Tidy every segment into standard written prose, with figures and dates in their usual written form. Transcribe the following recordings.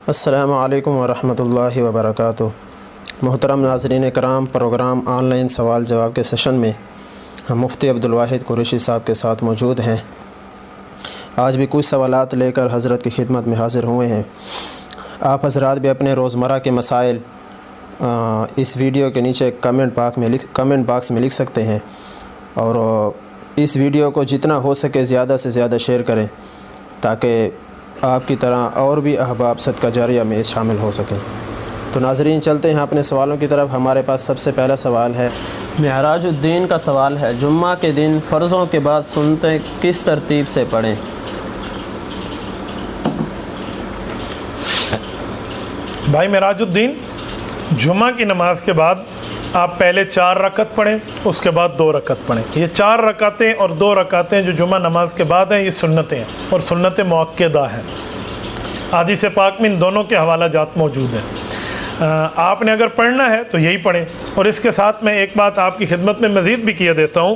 السلام علیکم ورحمۃ اللہ وبرکاتہ۔ محترم ناظرین کرام، پروگرام آن لائن سوال جواب کے سیشن میں ہم مفتی عبدالواحد قریشی صاحب کے ساتھ موجود ہیں۔ آج بھی کچھ سوالات لے کر حضرت کی خدمت میں حاضر ہوئے ہیں۔ آپ حضرات بھی اپنے روزمرہ کے مسائل اس ویڈیو کے نیچے کمنٹ باکس میں لکھ سکتے ہیں، اور اس ویڈیو کو جتنا ہو سکے زیادہ سے زیادہ شیئر کریں تاکہ آپ کی طرح اور بھی احباب صدقہ جاریہ میں شامل ہو سکیں۔ تو ناظرین، چلتے ہیں اپنے سوالوں کی طرف۔ ہمارے پاس سب سے پہلا سوال ہے، معراج الدین کا سوال ہے، جمعہ کے دن فرضوں کے بعد سنتیں کس ترتیب سے پڑھیں؟ بھائی معراج الدین، جمعہ کی نماز کے بعد آپ پہلے 4 رکعت پڑھیں، اس کے بعد 2 رکعت پڑھیں۔ یہ 4 رکعتیں اور 2 رکعتیں جو جمعہ نماز کے بعد ہیں، یہ سنتیں ہیں اور سنت مؤکدہ ہیں۔ حدیث پاک میں ان دونوں کے حوالہ جات موجود ہیں۔ آپ نے اگر پڑھنا ہے تو یہی پڑھیں۔ اور اس کے ساتھ میں ایک بات آپ کی خدمت میں مزید بھی کیے دیتا ہوں،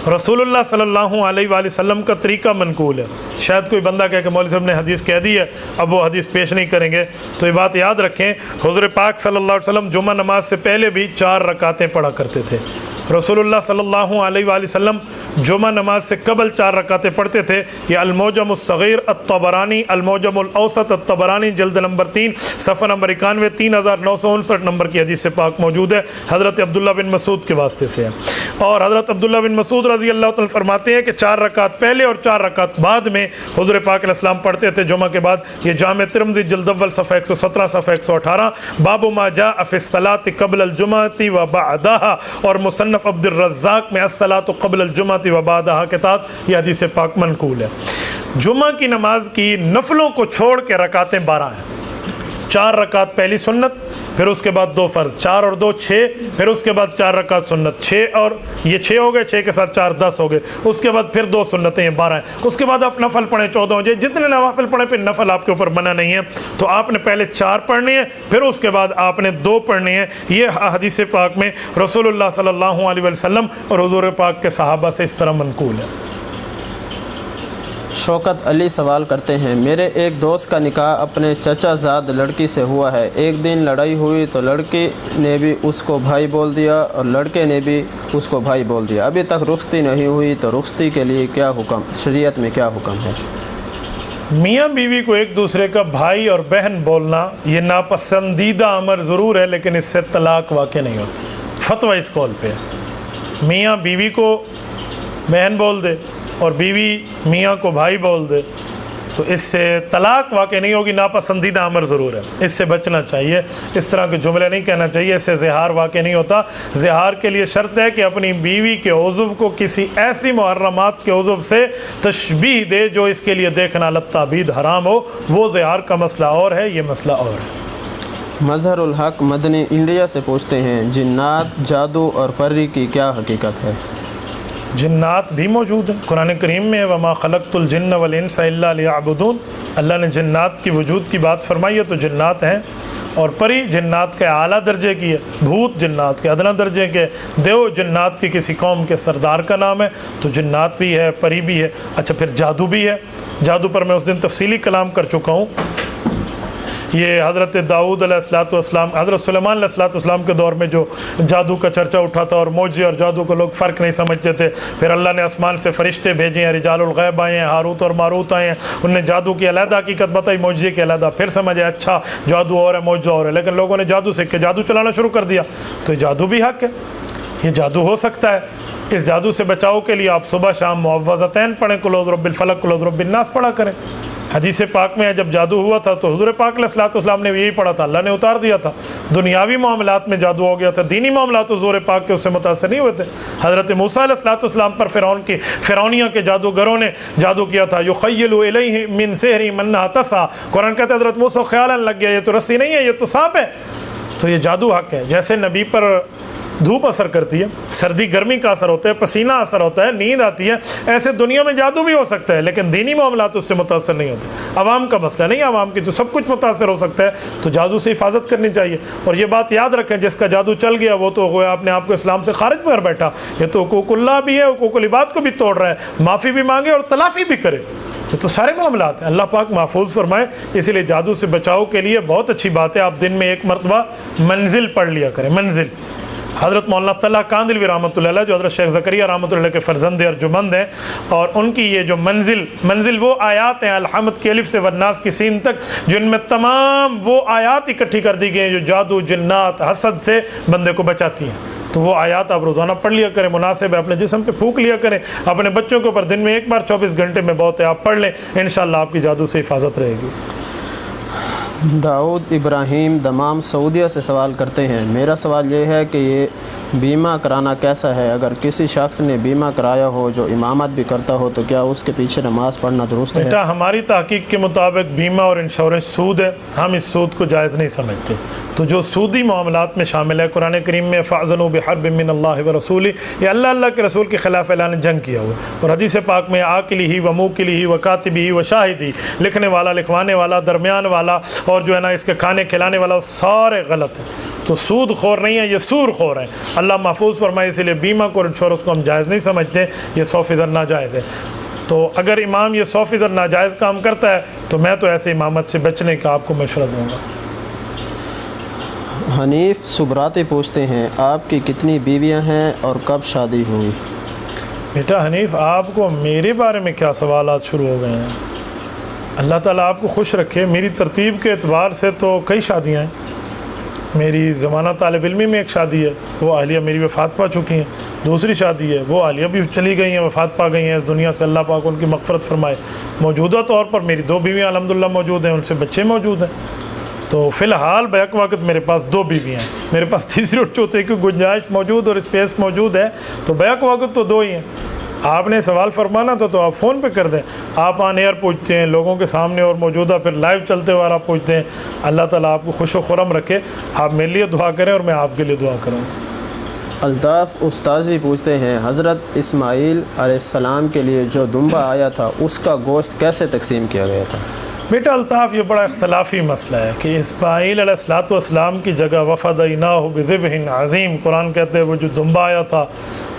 رسول اللہ صلی اللہ علیہ وآلہ وسلم کا طریقہ منقول ہے۔ شاید کوئی بندہ کہے کہ مولوی صاحب نے حدیث کہہ دی ہے، اب وہ حدیث پیش نہیں کریں گے، تو یہ بات یاد رکھیں، حضور پاک صلی اللہ علیہ وسلم جمعہ نماز سے پہلے بھی 4 رکعتیں پڑھا کرتے تھے۔ رسول اللہ صلی اللہ علیہ وآلہ وسلم جمعہ نماز سے قبل 4 رکعتیں پڑھتے تھے۔ یہ الموجم الصغیر الطبرانی، الموجم الاوسط الطبرانی، جلد نمبر 3 صفحہ نمبر 91، 3959 نمبر کی حدیث پاک موجود ہے، حضرت عبداللہ بن مسعود کے واسطے سے ہے۔ اور حضرت عبداللہ بن مسعود رضی اللہ عنہ فرماتے ہیں کہ 4 رکعت پہلے اور 4 رکعت بعد میں حضور پاک علیہ السلام پڑھتے تھے جمعہ کے بعد۔ یہ جامع ترمذی جلد اول صفحہ 117 صفحہ 118، باب ما جاء فی الصلاۃ قبل الجمعۃ و بعدها، اور مصنف عبد الرزاق میں الصلاۃ قبل الجمعۃ و بعدها کے تحت یہ حدیث پاک منقول ہے۔ جمعہ کی نماز کی نفلوں کو چھوڑ کے رکعتیں 12 ہیں۔ 4 رکعت پہلی سنت، پھر اس کے بعد 2 فرض، 4 اور 2 6، پھر اس کے بعد 4 رکعت سنت، 6 اور یہ 6 ہو گئے، 6 کے ساتھ 4 10 ہو گئے، اس کے بعد پھر 2 سنتیں ہیں 12 ہیں۔ اس کے بعد آپ نفل پڑھیں 14 ہو جائے، جتنے نوافل پڑھیں، پھر نفل آپ کے اوپر منع نہیں ہے، تو آپ نے پہلے 4 پڑھنے ہیں، پھر اس کے بعد آپ نے 2 پڑھنے ہیں۔ یہ حدیث پاک میں رسول اللہ صلی اللہ علیہ وسلم اور حضور پاک کے صحابہ سے اس طرح منقول ہے۔ شوکت علی سوال کرتے ہیں، میرے ایک دوست کا نکاح اپنے چچا زاد لڑکی سے ہوا ہے۔ ایک دن لڑائی ہوئی تو لڑکی نے بھی اس کو بھائی بول دیا اور لڑکے نے بھی اس کو بھائی بول دیا۔ ابھی تک رخصتی نہیں ہوئی، تو رخصتی کے لیے کیا حکم، شریعت میں کیا حکم ہے؟ میاں بیوی کو ایک دوسرے کا بھائی اور بہن بولنا یہ ناپسندیدہ امر ضرور ہے، لیکن اس سے طلاق واقع نہیں ہوتی۔ فتویٰ اس قول پہ ہے، میاں بیوی کو بہن بول دے اور بیوی میاں کو بھائی بول دے تو اس سے طلاق واقع نہیں ہوگی، ناپسندیدہ امر ضرور ہے، اس سے بچنا چاہیے، اس طرح کے جملے نہیں کہنا چاہیے، اس سے زہار واقع نہیں ہوتا۔ زہار کے لیے شرط ہے کہ اپنی بیوی کے عضو کو کسی ایسی محرمات کے عضو سے تشبیہ دے جو اس کے لیے دیکھنا للتعبید حرام ہو، وہ زہار کا مسئلہ اور ہے، یہ مسئلہ اور ہے۔ مظہر الحق مدنی انڈیا سے پوچھتے ہیں، جنات، جادو اور پری کی کیا حقیقت ہے؟ جنات بھی موجود ہیں، قرآن کریم میں وما خلقت الجن والانس الا لیعبدون، اللہ نے جنات کی وجود کی بات فرمائی ہے تو جنات ہیں۔ اور پری جنات کے اعلیٰ درجے کی ہے، بھوت جنات کے ادنا درجے کے، دیو جنات کی کسی قوم کے سردار کا نام ہے، تو جنات بھی ہے، پری بھی ہے۔ اچھا، پھر جادو بھی ہے۔ جادو پر میں اس دن تفصیلی کلام کر چکا ہوں۔ یہ حضرت داؤد علیہ السلام، حضرت سلیمان علیہ السلام کے دور میں جو جادو کا چرچا اٹھا تھا، اور معجزے اور جادو کو لوگ فرق نہیں سمجھتے تھے، پھر اللہ نے آسمان سے فرشتے بھیجے ہیں، رجال الغیب آئے ہیں، ہاروت اور ماروت آئے ہیں، انہوں نے جادو کی علیحدہ حقیقت بتائی، معجزے کی علیحدہ، پھر سمجھے اچھا جادو اور ہے معجزہ اور ہے، لیکن لوگوں نے جادو سیکھ کے جادو چلانا شروع کر دیا، تو یہ جادو بھی حق ہے، یہ جادو ہو سکتا ہے۔ اس جادو سے بچاؤ کے لیے آپ صبح شام معوذتین پڑھیں، قل اعوذ برب الفلق، قل اعوذ برب الناس پڑھا کریں۔ حدیث پاک میں جب جادو ہوا تھا تو حضور پاک علیہ السلام نے یہی پڑھا تھا، اللہ نے اتار دیا تھا۔ دنیاوی معاملات میں جادو ہو گیا تھا، دینی معاملات حضور پاک کے اس سے متاثر نہیں ہوئے تھے۔ حضرت موسیٰ علیہ السلام پر فرعونیہ کے جادوگروں نے جادو کیا تھا، یخیل الیہ من سحرہ انہا تسعی، قرآن کہتا ہے حضرت موسیٰ خیال لگ گیا یہ تو رسی نہیں ہے، یہ تو سانپ ہے، تو یہ جادو حق ہے۔ جیسے نبی پر دھوپ اثر کرتی ہے، سردی گرمی کا اثر ہوتا ہے، پسینہ اثر ہوتا ہے، نیند آتی ہے، ایسے دنیا میں جادو بھی ہو سکتا ہے، لیکن دینی معاملات اس سے متاثر نہیں ہوتے۔ عوام کا مسئلہ نہیں، عوام کی تو سب کچھ متاثر ہو سکتا ہے، تو جادو سے حفاظت کرنی چاہیے۔ اور یہ بات یاد رکھیں، جس کا جادو چل گیا وہ تو گویا اپنے آپ کو اسلام سے خارج کر بیٹھا، یہ تو حقوق اللہ بھی ہے، حقوق العباد کو بھی توڑ رہا ہے، معافی بھی مانگے اور تلافی بھی کرے۔ یہ تو سارے معاملات ہیں، اللہ پاک محفوظ فرمائے۔ اسی لیے جادو سے بچاؤ کے لیے بہت اچھی بات ہے آپ دن میں ایک مرتبہ منزل پڑھ لیا کریں۔ منزل حضرت مولانا طلحہ کاندلوی رحمۃ اللہ علیہ جو حضرت شیخ زکریہ رحمۃ اللہ کے فرزند ارجمند ہیں، اور ان کی یہ جو منزل وہ آیات ہیں الحمد کی الف سے والناس کی سین تک، جو ان میں تمام وہ آیات اکٹھی کر دی گئی ہیں جو جادو، جنات، حسد سے بندے کو بچاتی ہیں۔ تو وہ آیات آپ روزانہ پڑھ لیا کریں، مناسب ہے، اپنے جسم پہ پھونک لیا کریں، اپنے بچوں کے اوپر دن میں ایک بار 24 گھنٹے میں بہت ہے آپ پڑھ لیں، انشاءاللہ آپ کی جادو سے حفاظت رہے گی۔ داؤد ابراہیم دمام سعودیہ سے سوال کرتے ہیں، میرا سوال یہ ہے کہ یہ بیمہ کرانا کیسا ہے؟ اگر کسی شخص نے بیمہ کرایا ہو جو امامت بھی کرتا ہو تو کیا اس کے پیچھے نماز پڑھنا درست ہے؟ بیٹا ہماری تحقیق کے مطابق بیمہ اور انشورنس سود ہے، ہم اس سود کو جائز نہیں سمجھتے۔ تو جو سودی معاملات میں شامل ہے، قرآن کریم میں فَأْذَنُوا بِحَرْبٍ مِّنَ اللَّهِ وَرَسُولِهِ، یہ اللہ کے رسول کے خلاف اعلان جنگ کیا ہوا، اور حدیث پاک میں عاقلہ وموکلہ وکاتبہ وشاہدہ، لکھنے والا، لکھوانے والا، درمیان والا، اور جو ہے نا اس کے کھانے کھلانے والا، سارے غلط ہیں۔ تو سود خور نہیں ہے، یہ سور خور ہیں، اللہ محفوظ فرمائے۔ اسی لیے بیمہ کو اور انشورنس کو ہم جائز نہیں سمجھتے، یہ 100% ناجائز ہے۔ تو اگر امام یہ 100% ناجائز کام کرتا ہے تو میں تو ایسے امامت سے بچنے کا آپ کو مشورہ دوں گا۔ حنیف سبراتی پوچھتے ہیں، آپ کی کتنی بیویاں ہیں اور کب شادی ہوئی؟ بیٹا حنیف آپ کو میرے بارے میں کیا سوالات شروع ہو گئے ہیں؟ اللہ تعالیٰ آپ کو خوش رکھے۔ میری ترتیب کے اعتبار سے تو کئی شادیاں ہیں۔ میری زمانہ طالب علمی میں ایک شادی ہے، وہ اہلیہ میری وفات پا چکی ہیں۔ دوسری شادی ہے، وہ اہلیہ بھی چلی گئی ہیں، وفات پا گئی ہیں اس دنیا سے، اللہ پاک ان کی مغفرت فرمائے۔ موجودہ طور پر میری 2 بیویاں الحمدللہ موجود ہیں، ان سے بچے موجود ہیں۔ تو فی الحال بیک وقت میرے پاس 2 بیویاں ہیں، میرے پاس تیسری اور چوتھے کی گنجائش موجود اور اسپیس موجود ہے، تو بیک وقت تو 2 ہی ہیں۔ آپ نے سوال فرمانا تو آپ فون پہ کر دیں، آپ آن ایئر پوچھتے ہیں لوگوں کے سامنے، اور موجودہ پھر لائیو چلتے ہوئے آپ پوچھتے ہیں۔ اللہ تعالیٰ آپ کو خوش و خرم رکھے، آپ میرے لیے دعا کریں اور میں آپ کے لیے دعا کروں۔ الطاف استاذی پوچھتے ہیں، حضرت اسماعیل علیہ السلام کے لیے جو دمبا آیا تھا اس کا گوشت کیسے تقسیم کیا گیا تھا؟ بیٹا الطاف یہ بڑا اختلافی مسئلہ ہے کہ اسماعیل علیہ السلام کی جگہ وفدیناہ بذبح عظیم، قرآن کہتے ہیں وہ جو دمبا آیا تھا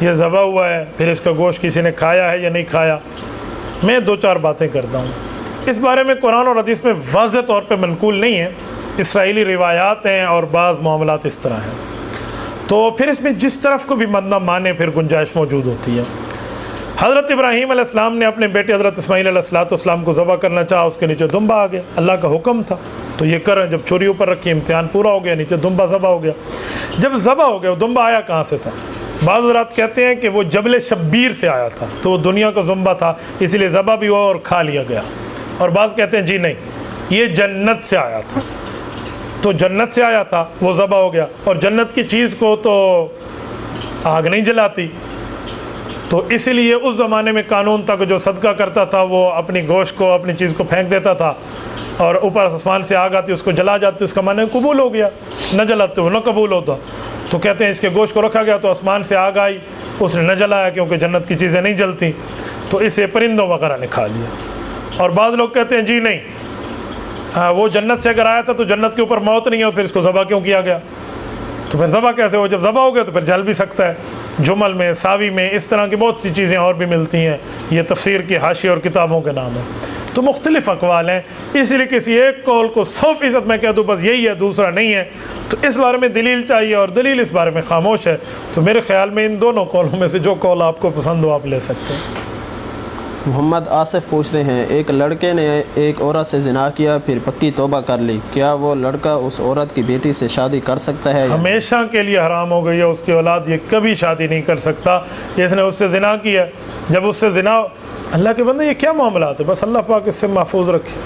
یہ ذبح ہوا ہے، پھر اس کا گوشت کسی نے کھایا ہے یا نہیں کھایا۔ میں 2-4 باتیں کرتا ہوں اس بارے میں، قرآن اور حدیث میں واضح طور پہ منقول نہیں ہے، اسرائیلی روایات ہیں اور بعض معاملات اس طرح ہیں، تو پھر اس میں جس طرف کو بھی نہ مانے پھر گنجائش موجود ہوتی ہے۔ حضرت ابراہیم علیہ السلام نے اپنے بیٹے حضرت اسماعیل علیہ السلام کو ذبح کرنا چاہا، اس کے نیچے دمبا آ گیا، اللہ کا حکم تھا تو یہ کریں۔ جب چھری اوپر رکھی امتحان پورا ہو گیا، نیچے دمبا ذبح ہو گیا۔ جب ذبح ہو گیا، وہ دمبا آیا کہاں سے تھا؟ بعض حضرات کہتے ہیں کہ وہ جبل شبیر سے آیا تھا، تو وہ دنیا کا دمبا تھا اسی لیے ذبح بھی ہوا اور کھا لیا گیا، اور بعض کہتے ہیں جی نہیں یہ جنت سے آیا تھا، تو جنت سے آیا تھا وہ ذبح ہو گیا، اور جنت کی چیز کو تو آگ نہیں جلاتی، تو اس لیے اس زمانے میں قانون تھا کہ جو صدقہ کرتا تھا وہ اپنی گوشت کو، اپنی چیز کو پھینک دیتا تھا، اور اوپر آسمان سے آگ آتی اس کو جلا جاتی، اس کا معنی قبول ہو گیا، نہ جلاتے وہ نہ قبول ہوتا۔ تو کہتے ہیں اس کے گوشت کو رکھا گیا تو آسمان سے آگ آئی، اس نے نہ جلایا کیونکہ جنت کی چیزیں نہیں جلتی، تو اسے پرندوں وغیرہ نے کھا لیا۔ اور بعض لوگ کہتے ہیں جی نہیں، وہ جنت سے اگر آیا تھا تو جنت کے اوپر موت نہیں ہے، پھر اس کو ذبح کیوں کیا گیا؟ تو پھر ذبح کیسے ہو؟ جب ذبح ہو گیا تو پھر جل بھی سکتا ہے۔ جمل میں، ساوی میں اس طرح کی بہت سی چیزیں اور بھی ملتی ہیں، یہ تفسیر کی حاشیے اور کتابوں کے نام ہیں، تو مختلف اقوال ہیں، اس لیے کسی ایک قول کو 100% میں کہہ دوں بس یہی ہے دوسرا نہیں ہے، تو اس بارے میں دلیل چاہیے، اور دلیل اس بارے میں خاموش ہے، تو میرے خیال میں ان دونوں قولوں میں سے جو قول آپ کو پسند ہو آپ لے سکتے ہیں۔ محمد آصف پوچھتے ہیں، ایک لڑکے نے ایک عورت سے زنا کیا پھر پکی توبہ کر لی، کیا وہ لڑکا اس عورت کی بیٹی سے شادی کر سکتا ہے؟ ہمیشہ کے لیے حرام ہو گئی ہے اس کی اولاد، یہ کبھی شادی نہیں کر سکتا، اس نے اس سے زنا کیا، جب اس سے زنا، اللہ کے بندے یہ کیا معاملات ہے، بس اللہ پاک اس سے محفوظ رکھے۔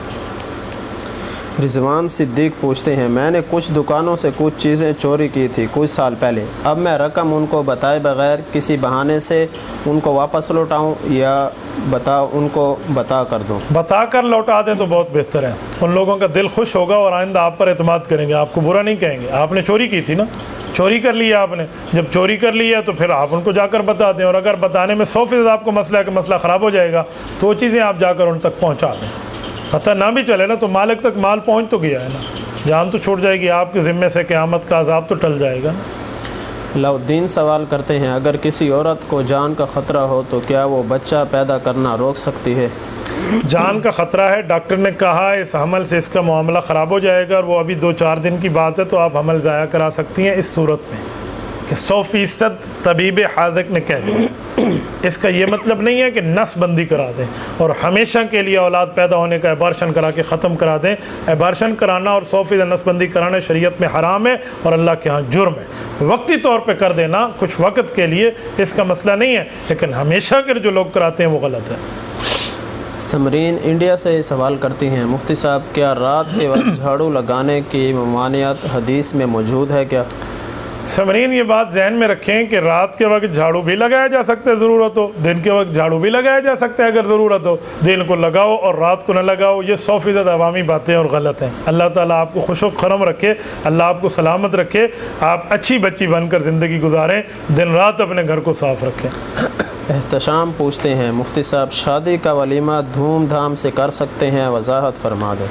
رضوان صدیق پوچھتے ہیں، میں نے کچھ دکانوں سے کچھ چیزیں چوری کی تھی کچھ سال پہلے، اب میں رقم ان کو بتائے بغیر کسی بہانے سے ان کو واپس لوٹاؤں یا ان کو بتا کر دوں؟ بتا کر لوٹا دیں تو بہت بہتر ہے، ان لوگوں کا دل خوش ہوگا اور آئندہ آپ پر اعتماد کریں گے، آپ کو برا نہیں کہیں گے۔ آپ نے چوری کی تھی نا، چوری کر لیا آپ نے، جب چوری کر لیا تو پھر آپ ان کو جا کر بتا دیں، اور اگر بتانے میں 100% آپ کو مسئلہ ہے کہ مسئلہ خراب ہو جائے گا تو وہ چیزیں آپ جا کر ان تک پہنچا دیں، پتہ نہ بھی چلے نا تو مالک تک مال پہنچ تو گیا ہے نا، جان تو چھوٹ جائے گی آپ کے ذمے سے، قیامت کا عذاب تو ٹل جائے گا نا۔ لودین سوال کرتے ہیں، اگر کسی عورت کو جان کا خطرہ ہو تو کیا وہ بچہ پیدا کرنا روک سکتی ہے؟ جان کا خطرہ ہے، ڈاکٹر نے کہا اس حمل سے اس کا معاملہ خراب ہو جائے گا اور وہ ابھی 2-4 دن کی بات ہے، تو آپ حمل ضائع کرا سکتی ہیں اس صورت میں کہ 100% طبیب حاذق نے کہہ دیا۔ اس کا یہ مطلب نہیں ہے کہ نس بندی کرا دیں اور ہمیشہ کے لیے اولاد پیدا ہونے کا ایبارشن کرا کے ختم کرا دیں۔ ایبارشن کرانا اور 100% نس بندی کرانا شریعت میں حرام ہے اور اللہ کے ہاں جرم ہے۔ وقتی طور پہ کر دینا کچھ وقت کے لیے اس کا مسئلہ نہیں ہے، لیکن ہمیشہ کے جو لوگ کراتے ہیں وہ غلط ہے۔ سمرین انڈیا سے سوال کرتی ہیں، مفتی صاحب کیا رات کے وقت جھاڑو لگانے کی ممانعت حدیث میں موجود ہے کیا؟ سمرین یہ بات ذہن میں رکھیں کہ رات کے وقت جھاڑو بھی لگایا جا سکتا ہے ضرورت ہو، دن کے وقت جھاڑو بھی لگایا جا سکتا ہے اگر ضرورت ہو، دن کو لگاؤ اور رات کو نہ لگاؤ، یہ 100% عوامی باتیں اور غلط ہیں۔ اللہ تعالیٰ آپ کو خوش و خرم رکھے، اللہ آپ کو سلامت رکھے، آپ اچھی بچی بن کر زندگی گزاریں، دن رات اپنے گھر کو صاف رکھیں۔ احتشام پوچھتے ہیں، مفتی صاحب شادی کا ولیمہ دھوم دھام سے کر سکتے ہیں؟ وضاحت فرما دیں۔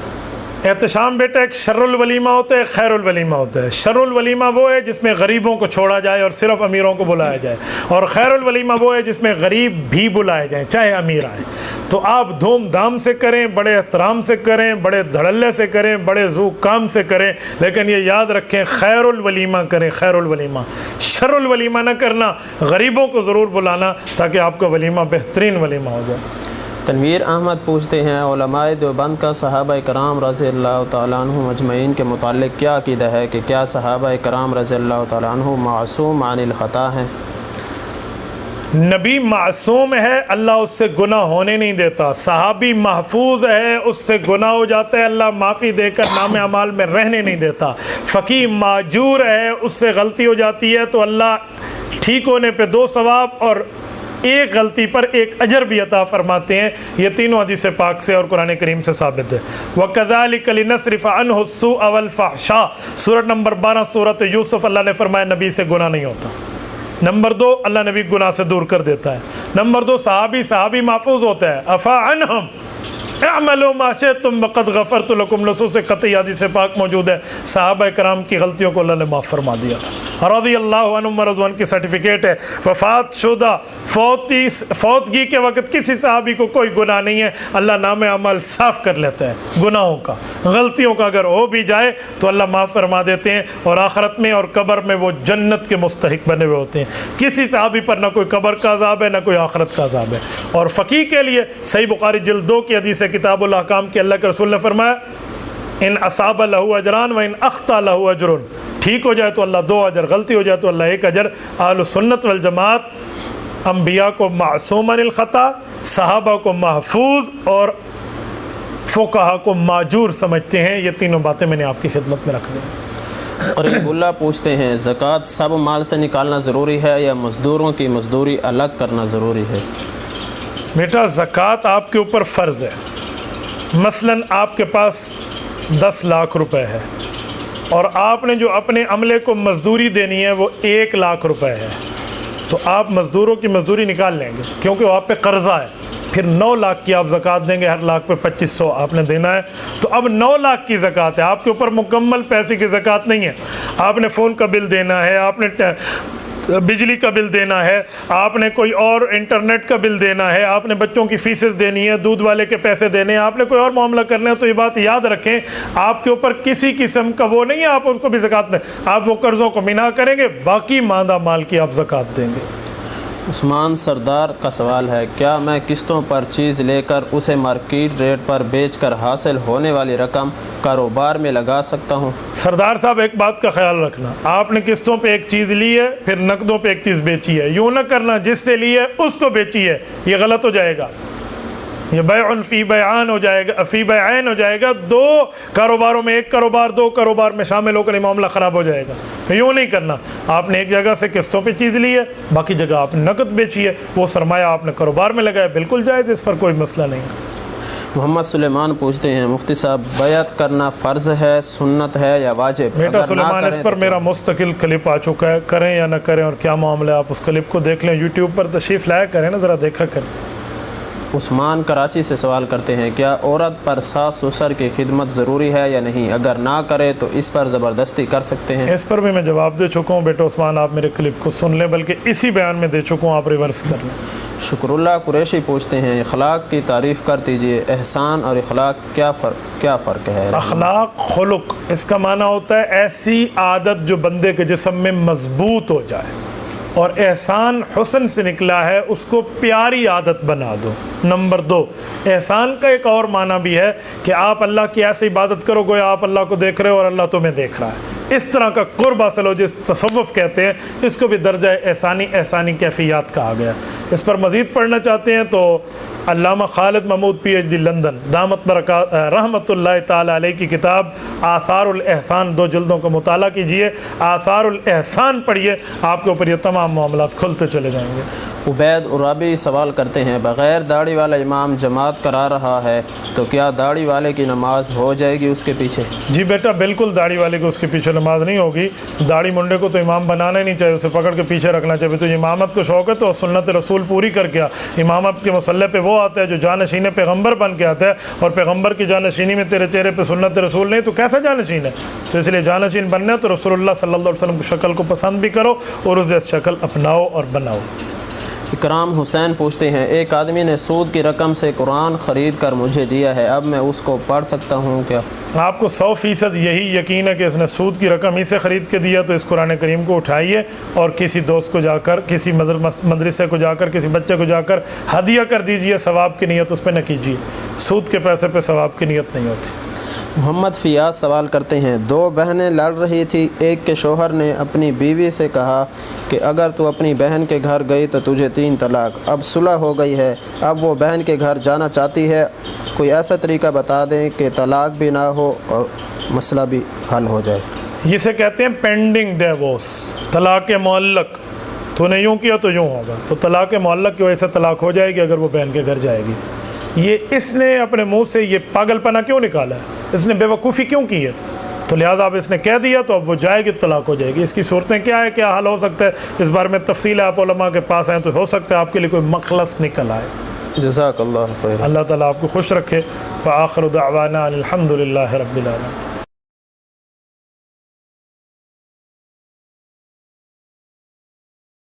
احتشام بیٹا ایک شر الولیمہ ہوتا ہے، خیر الولیمہ ہوتا ہے۔ شر الولیمہ وہ ہے جس میں غریبوں کو چھوڑا جائے اور صرف امیروں کو بلایا جائے، اور خیر الولیمہ وہ ہے جس میں غریب بھی بلائے جائیں چاہے امیر آئیں۔ تو آپ دھوم دھام سے کریں، بڑے احترام سے کریں، بڑے دھڑلے سے کریں، بڑے ذوق کام سے کریں، لیکن یہ یاد رکھیں خیر الولیمہ کریں، خیر الولیمہ، شر الولیمہ نہ کرنا، غریبوں کو ضرور بلانا تاکہ آپ کا ولیمہ بہترین ولیمہ ہو جائے۔ تنویر احمد پوچھتے ہیں، علماء دیوبند کا صحابہ کرام رضی اللہ تعالیٰ عنہ مجمعین کے متعلق کیا عقیدہ ہے کہ کیا صحابہ کرام رضی اللہ تعالیٰ عنہ معصوم عن الخطا ہیں؟ نبی معصوم ہے، اللہ اس سے گناہ ہونے نہیں دیتا۔ صحابی محفوظ ہے، اس سے گناہ ہو جاتا ہے، اللہ معافی دے کر نام اعمال میں رہنے نہیں دیتا۔ فقیہ معجور ہے، اس سے غلطی ہو جاتی ہے تو اللہ ٹھیک ہونے پہ 2 ثواب اور 1 غلطی پر 1 اجر بھی عطا فرماتے ہیں۔ یہ تینوں حدیث پاک سے اور قرآن کریم سے ثابت ہے۔ وَكَذَلِكَ لِنَصْرِفَ عَنْهُ السُّوءَ وَالْفَحْشَاءَ، سورۃ نمبر 12 سورۃ یوسف، اللہ نے فرمایا نبی سے گناہ نہیں ہوتا۔ نمبر 2 اللہ نبی گناہ سے دور کر دیتا ہے۔ نمبر 2 صحابی محفوظ ہوتا ہے۔ عفا عنہم اعملوا ما شئتم وقد غفرت لکم، نصوص قطعی حدیث پاک موجود ہے۔ صحابہ کرام کی غلطیوں کو اللہ نے معاف فرما دیا تھا۔ رضی اللہ عنہم ورضوان کی سرٹیفکیٹ ہے۔ وفات شدہ فوتگی کے وقت کسی صحابی کو کوئی گناہ نہیں ہے، اللہ نام اعمال صاف کر لیتا ہے گناہوں کا، غلطیوں کا اگر ہو بھی جائے تو اللہ معاف فرما دیتے ہیں، اور آخرت میں اور قبر میں وہ جنت کے مستحق بنے ہوئے ہوتے ہیں۔ کسی صحابی پر نہ کوئی قبر کا عذاب ہے نہ کوئی آخرت کا عذاب ہے۔ اور فقیہ کے لیے صحیح بخاری جلد 2 کی حدیث کتاب الاحکام کے اللہ کے رسول نے فرمایا ان اصاب لہ اجران و ان اخطا لہ اجر، ٹھیک ہو جائے تو اللہ 2 اجر، غلطی ہو جائے تو اللہ 1 اجر۔ اہل سنت والجماعت انبیاء کو معصوم عن الخطا، صحابہ کو محفوظ اور فقہا کو معجور سمجھتے ہیں۔ یہ تینوں باتیں میں نے آپ کی خدمت میں رکھ دی۔ قریب اللہ پوچھتے ہیں، زکوٰۃ سب مال سے نکالنا ضروری ہے یا مزدوروں کی مزدوری الگ کرنا ضروری ہے؟ بیٹا زکوٰۃ آپ کے اوپر فرض ہے۔ مثلاً آپ کے پاس 10 لاکھ روپے ہے اور آپ نے جو اپنے عملے کو مزدوری دینی ہے وہ 1 لاکھ روپے ہے، تو آپ مزدوروں کی مزدوری نکال لیں گے کیونکہ وہ آپ پہ قرضہ ہے۔ پھر 9 لاکھ کی آپ زکوٰۃ دیں گے، ہر لاکھ پہ 2500 آپ نے دینا ہے۔ تو اب 9 لاکھ کی زکوٰۃ ہے، آپ کے اوپر مکمل پیسے کی زکوٰۃ نہیں ہے۔ آپ نے فون کا بل دینا ہے، آپ نے بجلی کا بل دینا ہے، آپ نے کوئی اور انٹرنیٹ کا بل دینا ہے، آپ نے بچوں کی فیسز دینی ہے، دودھ والے کے پیسے دینے ہیں، آپ نے کوئی اور معاملہ کرنا ہے، تو یہ بات یاد رکھیں آپ کے اوپر کسی قسم کا وہ نہیں ہے آپ اس کو بھی زکوٰۃ میں، آپ وہ قرضوں کو منا کریں گے، باقی ماندہ مال کی آپ زکوٰۃ دیں گے۔ عثمان سردار کا سوال ہے، کیا میں قسطوں پر چیز لے کر اسے مارکیٹ ریٹ پر بیچ کر حاصل ہونے والی رقم کاروبار میں لگا سکتا ہوں؟ سردار صاحب ایک بات کا خیال رکھنا، آپ نے قسطوں پہ ایک چیز لی ہے پھر نقدوں پہ ایک چیز بیچی ہے، یوں نہ کرنا جس سے لی ہے اس کو بیچی ہے، یہ غلط ہو جائے گا، یہ بیع فی بیعان ہو جائے گا، فی بیعین ہو جائے گا، 2 کاروباروں میں 1 کاروبار 2 کاروبار میں شامل ہو کر یہ معاملہ خراب ہو جائے گا۔ یوں نہیں کرنا، آپ نے ایک جگہ سے قسطوں پہ چیز لی ہے، باقی جگہ آپ نے نقد بیچی ہے، وہ سرمایہ آپ نے کاروبار میں لگایا، بالکل جائز، اس پر کوئی مسئلہ نہیں۔ محمد سلیمان پوچھتے ہیں، مفتی صاحب بیعت کرنا فرض ہے، سنت ہے یا واجب؟ بیٹا سلیمان اس پر میرا مستقل کلپ آ چکا ہے، کریں یا نہ کریں اور کیا معاملہ ہے، آپ اس کلپ کو دیکھ لیں، یوٹیوب پر تشریف لایا کریں نا، ذرا دیکھا کریں۔ عثمان کراچی سے سوال کرتے ہیں، کیا عورت پر ساس سسر کی خدمت ضروری ہے یا نہیں؟ اگر نہ کرے تو اس پر زبردستی کر سکتے ہیں؟ اس پر بھی میں جواب دے چکا ہوں بیٹا عثمان، آپ میرے کلپ کو سن لیں، بلکہ اسی بیان میں دے چکا ہوں، آپ ریورس کر لیں۔ شکر اللہ قریشی پوچھتے ہیں، اخلاق کی تعریف کر دیجئے، احسان اور اخلاق کیا فرق ہے؟ اخلاق خلق، اس کا معنی ہوتا ہے ایسی عادت جو بندے کے جسم میں مضبوط ہو جائے، اور احسان حسن سے نکلا ہے، اس کو پیاری عادت بنا دو۔ نمبر 2، احسان کا ایک اور معنی بھی ہے کہ آپ اللہ کی ایسی عبادت کرو گویا آپ اللہ کو دیکھ رہے ہو اور اللہ تمہیں دیکھ رہا ہے، اس طرح کا قرب حاصل ہو، جس تصوف کہتے ہیں، اس کو بھی درجہ احسانی کیفیات کہا گیا۔ اس پر مزید پڑھنا چاہتے ہیں تو علامہ خالد محمود PhD لندن دامت برکات رحمۃ اللہ تعالی علیہ کی کتاب آثار الاحسان 2 جلدوں کا مطالعہ کیجئے، آثار الاحسان پڑھیے، آپ کے اوپر یہ تمام معاملات کھلتے چلے جائیں گے۔ عبید عرابی سوال کرتے ہیں، بغیر داڑھی والا امام جماعت کرا رہا ہے تو کیا داڑھی والے کی نماز ہو جائے گی اس کے پیچھے؟ جی بیٹا بالکل داڑھی والے کو اس کے پیچھے نماز نہیں ہوگی، داڑھی منڈے کو تو امام بنانا ہی نہیں چاہیے، اسے پکڑ کے پیچھے رکھنا چاہیے۔ تو امامت کو شوق ہے تو سنت رسول پوری کر کے امامت کے مصلی پہ وہ آتا ہے جو جانشین پیغمبر بن کے آتا ہے، اور پیغمبر کی جانشینی میں تیرے چہرے پہ سنت رسول نہیں تو کیسا جانشین ہے؟ تو اس لیے جانشین بننا ہے تو رسول اللہ صلی اللہ علیہ وسلم کی شکل کو پسند بھی کرو اور اسے شکل اپناؤ اور بناؤ۔ اکرام حسین پوچھتے ہیں، ایک آدمی نے سود کی رقم سے قرآن خرید کر مجھے دیا ہے، اب میں اس کو پڑھ سکتا ہوں کیا؟ آپ کو 100% یہی یقین ہے کہ اس نے سود کی رقم ہی سے خرید کے دیا، تو اس قرآن کریم کو اٹھائیے اور کسی دوست کو جا کر، کسی مدرسے کو جا کر، کسی بچے کو جا کر ہدیہ کر دیجئے، ثواب کی نیت اس پہ نہ کیجیے، سود کے پیسے پہ ثواب کی نیت نہیں ہوتی۔ محمد فیاض سوال کرتے ہیں، 2 بہنیں لڑ رہی تھی، ایک کے شوہر نے اپنی بیوی سے کہا کہ اگر تو اپنی بہن کے گھر گئی تو تجھے 3 طلاق، اب صلح ہو گئی ہے، اب وہ بہن کے گھر جانا چاہتی ہے، کوئی ایسا طریقہ بتا دیں کہ طلاق بھی نہ ہو اور مسئلہ بھی حل ہو جائے؟ اسے کہتے ہیں پینڈنگ ڈیورس، طلاق معلق، تو نے یوں کیا تو یوں ہوگا، تو طلاق معلق کی وجہ سے طلاق ہو جائے گی اگر وہ بہن کے گھر جائے گی۔ یہ اس نے اپنے منہ سے یہ پاگل پنا کیوں نکالا ہے؟ اس نے بے وقوفی کیوں کی ہے؟ تو لہٰذا اب اس نے کہہ دیا تو اب وہ جائے گی، طلاق ہو جائے گی۔ اس کی صورتیں کیا ہے، کیا حل ہو سکتا ہے، اس بارے میں تفصیل آپ علماء کے پاس ہیں تو ہو سکتا ہے آپ کے لیے کوئی مخلص نکل آئے۔ جزاک اللہ خیر۔ اللہ تعالیٰ آپ کو خوش رکھے۔ وآخر دعوانا الحمد للہ رب العالمین۔